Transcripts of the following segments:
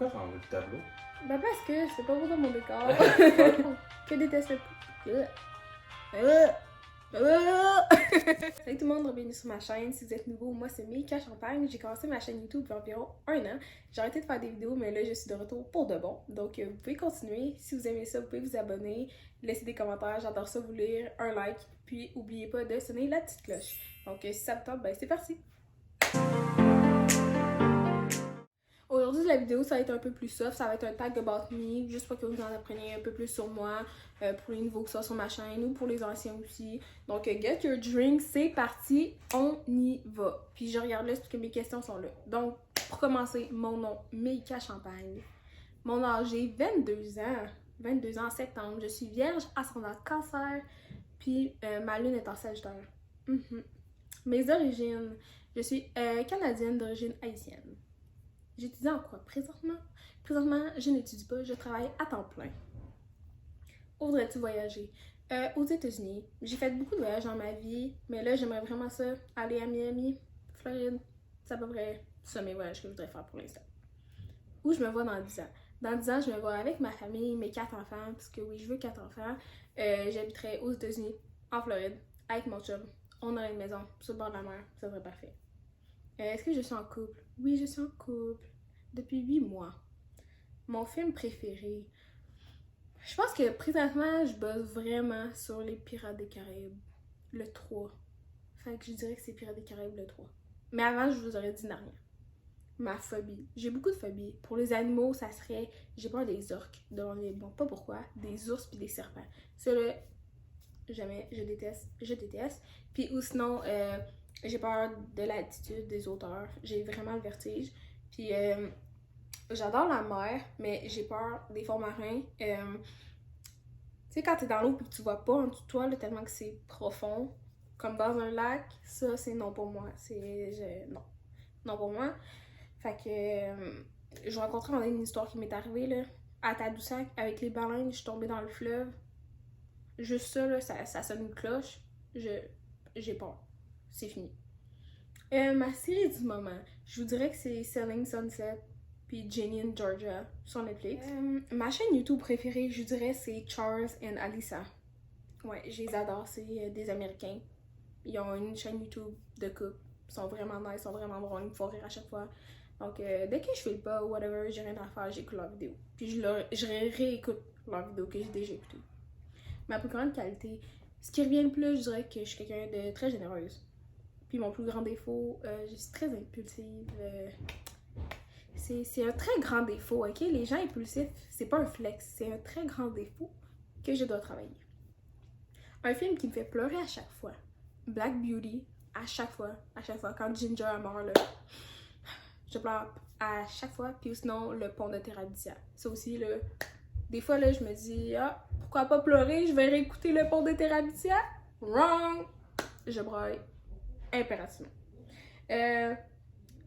Pourquoi j'ai enlevé le tableau? Ben parce que c'est pas beau dans mon décor. Que déteste le... Salut tout le monde, bienvenue sur ma chaîne. Si vous êtes nouveau, moi c'est Mika Champagne. J'ai commencé ma chaîne YouTube il y a environ 1 an. J'ai arrêté de faire des vidéos, mais là je suis de retour pour de bon. Donc vous pouvez continuer. Si vous aimez ça, vous pouvez vous abonner, laisser des commentaires. J'adore ça vous lire, un like. Puis n'oubliez pas de sonner la petite cloche. Donc si ça vous tente, ben c'est parti. Aujourd'hui, la vidéo, ça va être un peu plus soft. Ça va être un tag about me, juste pour que vous en appreniez un peu plus sur moi, pour les nouveaux que ça sur ma chaîne ou pour les anciens aussi. Donc, get your drink, c'est parti, on y va. Puis je regarde là parce que mes questions sont là. Donc, pour commencer, mon nom, Mika Champagne. Mon âge, j'ai 22 ans. 22 ans en septembre. Je suis vierge, ascendant cancer, puis ma lune est en sagittaire. Mes origines, je suis canadienne d'origine haïtienne. J'étudie en quoi présentement? Présentement, je n'étudie pas, je travaille à temps plein. Où voudrais-tu voyager? Aux États-Unis. J'ai fait beaucoup de voyages dans ma vie, mais là, j'aimerais vraiment ça, aller à Miami, Floride. C'est à peu près ça mes voyages que je voudrais faire pour l'instant. Où je me vois dans 10 ans? Dans 10 ans, je me vois avec ma famille, mes 4 enfants, parce que oui, je veux 4 enfants. J'habiterai aux États-Unis, en Floride, avec mon chum. On aurait une maison sur le bord de la mer, ça serait parfait. Est-ce que je suis en couple? Oui, je suis en couple. Depuis 8 mois. Mon film préféré? Je pense que présentement, je bosse vraiment sur les Pirates des Caraïbes. Le 3. Fait que je dirais que c'est Pirates des Caraïbes le 3. Mais avant, je vous aurais dit Narnia. Ma phobie. J'ai beaucoup de phobies. Pour les animaux, ça serait... J'ai peur des orques. Bon, pas pourquoi. Des ours puis des serpents. Ça, là, jamais. Je déteste. Je déteste. Puis ou sinon... j'ai peur de l'altitude, des hauteurs. J'ai vraiment le vertige. Puis j'adore la mer, mais j'ai peur des fonds marins. Tu sais, quand t'es dans l'eau et que tu vois pas en dessous de toi, là, tellement que c'est profond, comme dans un lac, ça, c'est non pour moi. Non. Non pour moi. Fait que je rencontrais une histoire qui m'est arrivée, là, à Tadoussac, avec les baleines. Je suis tombée dans le fleuve. Juste ça, là, ça sonne une cloche. J'ai peur. C'est fini. Ma série du moment, je vous dirais que c'est Selling Sunset puis Jenny and Georgia sur Netflix. Ma chaîne YouTube préférée, je vous dirais, c'est Charles and Alyssa. Ouais, je les adore, c'est des Américains. Ils ont une chaîne YouTube de couple. Ils sont vraiment nice, ils sont vraiment drôles, ils me font rire à chaque fois. Donc, dès que je fais pas ou whatever, j'ai rien à faire, j'écoute leurs vidéos. Puis je réécoute leurs vidéos que j'ai déjà écoutées. Ma plus grande qualité, ce qui revient le plus, je dirais que je suis quelqu'un de très généreuse. Puis mon plus grand défaut, je suis très impulsive. C'est un très grand défaut, ok? Les gens impulsifs, c'est pas un flex, c'est un très grand défaut que je dois travailler. Un film qui me fait pleurer à chaque fois. Black Beauty, à chaque fois. Quand Ginger est mort, là, je pleure à chaque fois. Puis sinon, le pont de Terabithia. Ça aussi, là, des fois, là, je me dis, ah, pourquoi pas pleurer? Je vais réécouter le pont de Terabithia. Wrong! Je braille impérativement.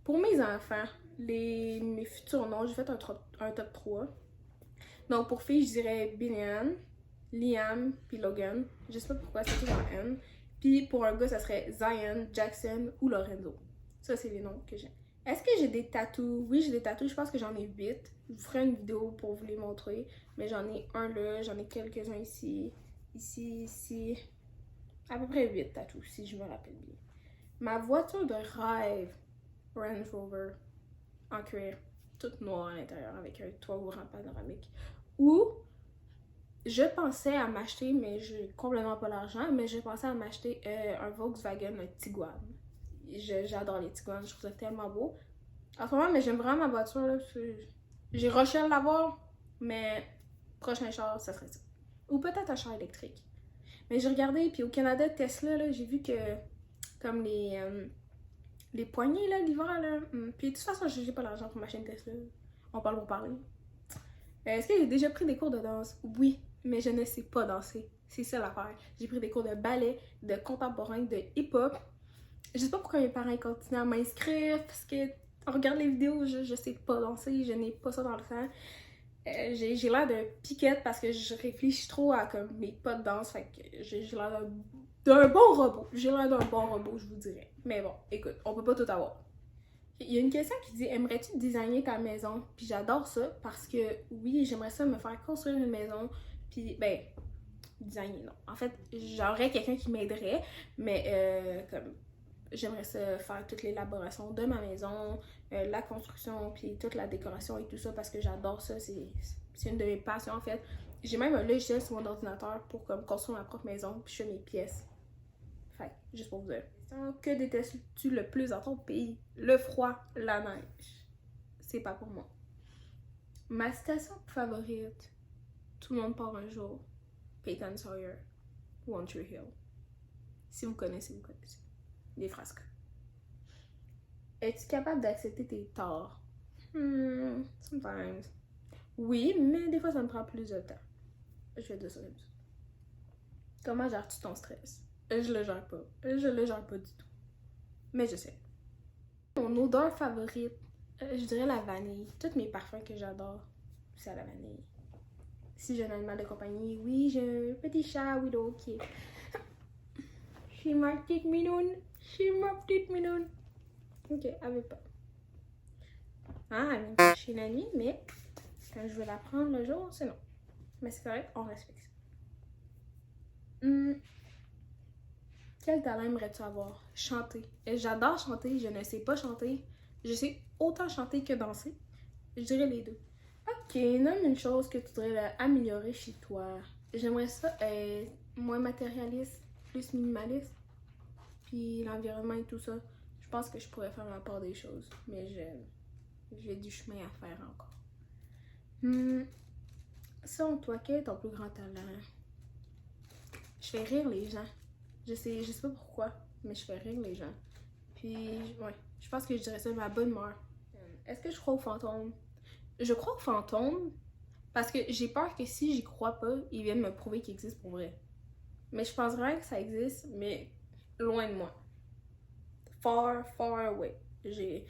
Pour mes enfants, mes futurs noms, j'ai fait un top 3. Donc pour filles, je dirais Binian, Liam, puis Logan. Je sais pas pourquoi, c'est tout en N. Puis pour un gars, ça serait Zion, Jackson ou Lorenzo. Ça, c'est les noms que j'ai. Est-ce que j'ai des tatous? Oui, j'ai des tatous. Je pense que j'en ai 8. Je vous ferai une vidéo pour vous les montrer. Mais j'en ai un là, j'en ai quelques-uns ici. Ici. À peu près 8 tatous, si je me rappelle bien. Ma voiture de rêve, Range Rover, en cuir, toute noire à l'intérieur, avec un toit ouvrant panoramique. Ou, je pensais à m'acheter, mais j'ai complètement pas l'argent, mais je pensais à m'acheter un Volkswagen, un Tiguan. J'adore les Tiguan, je trouve ça tellement beau. En ce moment, mais j'aime vraiment ma voiture, là, j'ai rushé à l'avoir, mais prochain char, ça serait ça. Ou peut-être un char électrique. Mais j'ai regardé, puis au Canada, Tesla, là, j'ai vu que comme les poignées là l'hiver là. Puis de toute façon, j'ai pas l'argent pour ma chaîne Tesla. On parle pour parler. Est-ce que j'ai déjà pris des cours de danse? Oui, mais je ne sais pas danser. C'est ça l'affaire. J'ai pris des cours de ballet, de contemporain, de hip-hop. Je sais pas pourquoi mes parents continuent à m'inscrire parce que on regarde les vidéos, je sais pas danser, je n'ai pas ça dans le sang. J'ai l'air de piquette parce que je réfléchis trop à comme mes pas de danse. Fait que j'ai l'air d'un bon robot. J'ai l'air d'un bon robot, je vous dirais. Mais bon, écoute, on peut pas tout avoir. Il y a une question qui dit aimerais-tu designer ta maison? Puis j'adore ça parce que oui, j'aimerais ça me faire construire une maison. Puis ben, designer, non. En fait, j'aurais quelqu'un qui m'aiderait, mais comme j'aimerais ça faire toute l'élaboration de ma maison, la construction, puis toute la décoration et tout ça parce que j'adore ça. C'est une de mes passions en fait. J'ai même un logiciel sur mon ordinateur pour comme construire ma propre maison, puis je fais mes pièces. Fait, juste pour vous dire. Que détestes-tu le plus dans ton pays? Le froid, la neige. C'est pas pour moi. Ma citation favorite, tout le monde part un jour. Peyton Sawyer, One Tree Hill. Si vous connaissez, vous connaissez. Des phrases. Es-tu capable d'accepter tes torts? Sometimes. Oui, mais des fois ça me prend plus de temps. Je vais dire ça comme ça. Comment gères-tu ton stress? Je le gère pas. Je le gère pas du tout. Mais je sais. Mon odeur favorite, je dirais la vanille. Tous mes parfums que j'adore, c'est à la vanille. Si j'ai un animal de compagnie, oui, j'ai un petit chat Widow qui est... Je suis ma petite minoune. Je suis ma petite minoune. Ok, elle veut pas. Ah, elle vient me chercher la nuit, mais quand je veux la prendre le jour, c'est non. Mais c'est correct, on respecte ça. Quel talent aimerais-tu avoir? Chanter. J'adore chanter, je ne sais pas chanter. Je sais autant chanter que danser. Je dirais les deux. Ok, nomme une chose que tu voudrais améliorer chez toi. J'aimerais ça être moins matérialiste, plus minimaliste. Puis l'environnement et tout ça. Je pense que je pourrais faire ma part des choses. Mais j'ai du chemin à faire encore. Selon toi, quel est ton plus grand talent? Je fais rire les gens. Je sais pas pourquoi, mais je fais rire les gens. Puis, ouais, je pense que je dirais ça, ma bonne humeur. Est-ce que je crois aux fantômes? Je crois aux fantômes parce que j'ai peur que si j'y crois pas, ils viennent me prouver qu'ils existent pour vrai. Mais je pense vraiment que ça existe, mais loin de moi. Far, far away. J'ai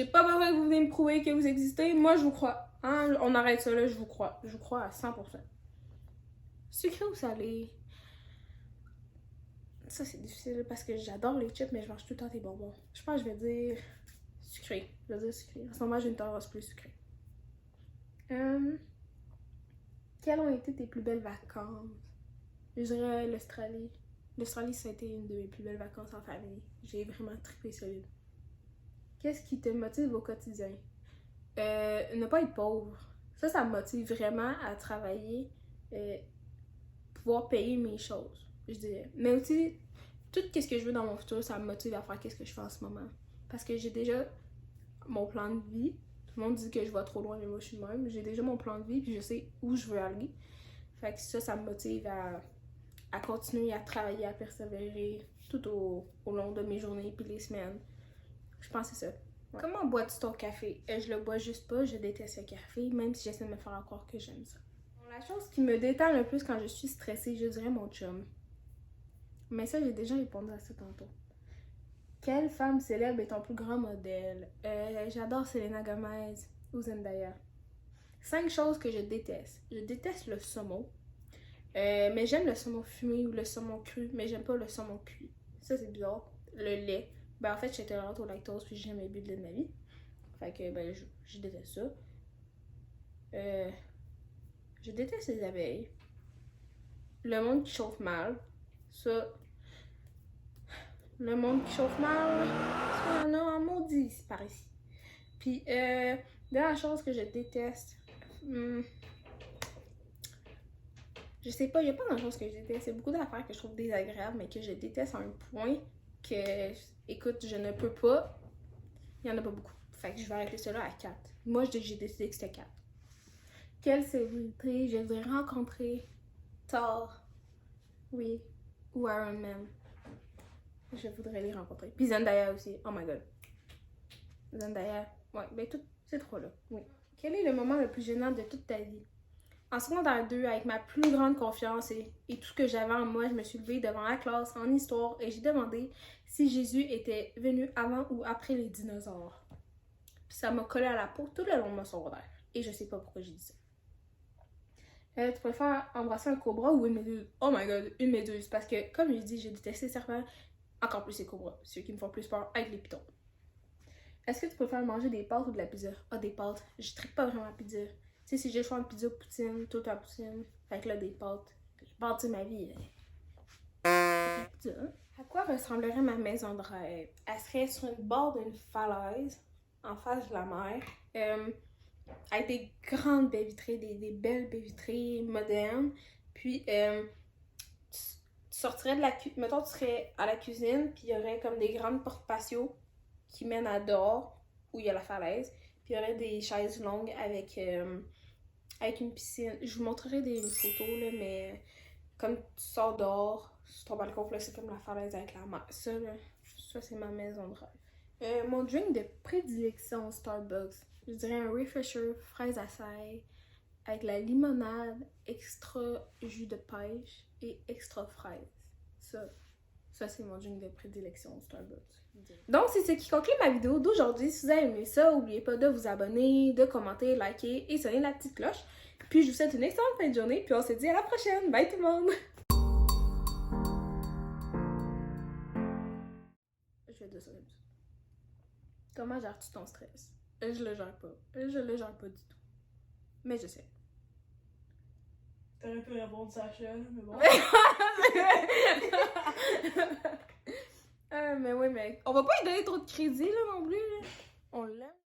pas besoin que vous venez me prouver que vous existez, moi je vous crois. Hein? On arrête ça là, je vous crois. Je vous crois à 100%. Sucré ou salé? Ça, c'est difficile parce que j'adore les chips, mais je mange tout le temps des bonbons. Je pense que je vais dire sucré. Je vais dire sucré. En ce moment, j'ai une tendance plus sucrée. Quelles ont été tes plus belles vacances? Je dirais l'Australie. L'Australie, ça a été une de mes plus belles vacances en famille. J'ai vraiment trippé solide. Qu'est-ce qui te motive au quotidien? Ne pas être pauvre. Ça me motive vraiment à travailler, pouvoir payer mes choses, je dirais. Mais aussi, tout ce que je veux dans mon futur, ça me motive à faire ce que je fais en ce moment. Parce que j'ai déjà mon plan de vie. Tout le monde dit que je vais trop loin, mais moi je suis de même. J'ai déjà mon plan de vie, puis je sais où je veux aller. Fait que ça me motive à continuer à travailler, à persévérer tout au long de mes journées puis les semaines. Je pense que c'est ça. Ouais. Comment bois-tu ton café? Je le bois juste pas, je déteste le café, même si j'essaie de me faire croire que j'aime ça. La chose qui me détend le plus quand je suis stressée, je dirais mon chum. Mais ça, j'ai déjà répondu à ça tantôt. Quelle femme célèbre est ton plus grand modèle? J'adore Selena Gomez ou Zendaya. 5 choses que je déteste. Je déteste le saumon. Mais j'aime le saumon fumé ou le saumon cru, mais j'aime pas le saumon cuit. Ça, c'est bizarre. Le lait. Ben, en fait, j'étais intolérante au lactose, puis j'ai jamais bu de lait de ma vie. Fait que, ben, je déteste ça. Je déteste les abeilles. Le monde qui chauffe mal. Ça. Le monde qui chauffe mal. Ça, il y en a un maudit ici, par ici. Puis, dernière chose que je déteste. Je sais pas, il y a pas grand chose que je déteste. C'est beaucoup d'affaires que je trouve désagréables, mais que je déteste à un point que, écoute, je ne peux pas. Il y en a pas beaucoup. Fait que je vais arrêter cela à 4. Moi, j'ai décidé que c'était 4. Quelle célébrité je voudrais rencontrer? Thor. Oui. Ou Iron Man. Je voudrais les rencontrer. Puis Zendaya aussi. Oh my god. Zendaya. Ouais, ben tout ces trois-là. Oui. Quel est le moment le plus gênant de toute ta vie? En secondaire 2, avec ma plus grande confiance et tout ce que j'avais en moi, je me suis levée devant la classe en histoire et j'ai demandé si Jésus était venu avant ou après les dinosaures. Puis ça m'a collé à la peau tout le long de mon secondaire. Et je sais pas pourquoi j'ai dit ça. Tu préfères embrasser un cobra ou une méduse? Oh my god, une méduse. Parce que, comme je l'ai dit, j'ai détesté les serpents, encore plus les cobras. Ceux qui me font plus peur avec les pitons. Est-ce que tu préfères manger des pâtes ou de la pizza? Ah, des pâtes. Je tripe pas vraiment la pizza. Tu sais, si j'ai le choix entre pizza ou poutine, tout à poutine. Fait que là, des pâtes. Les pâtes, c'est ma vie. La pizza. À quoi ressemblerait ma maison de rêve? Elle serait sur une bord d'une falaise, en face de la mer. Avec des grandes baies vitrées, des belles baies vitrées modernes. Puis, tu sortirais de la cuisine. Mettons, tu serais à la cuisine, puis il y aurait comme des grandes portes patio qui mènent à dehors, où il y a la falaise. Puis il y aurait des chaises longues avec une piscine. Je vous montrerai une photo, là, mais comme tu sors dehors, sur ton balcon, là, c'est comme la falaise avec la mer. Ça, là, ça c'est ma maison de rêve. Mon drink de prédilection Starbucks, je dirais un refresher fraise açaï avec la limonade, extra jus de pêche et extra fraise. Ça c'est mon drink de prédilection Starbucks. Donc, c'est ce qui conclut ma vidéo d'aujourd'hui. Si vous avez aimé ça, n'oubliez pas de vous abonner, de commenter, liker et sonner la petite cloche. Puis, je vous souhaite une excellente fin de journée. Puis, on se dit à la prochaine. Bye tout le monde! Je vais dire ça comme ça. Comment gères-tu ton stress? Je le gère pas. Je le gère pas du tout. Mais je sais. T'aurais pu répondre Sacha, mais bon. Mais oui, mais on va pas lui donner trop de crédit, là, non plus.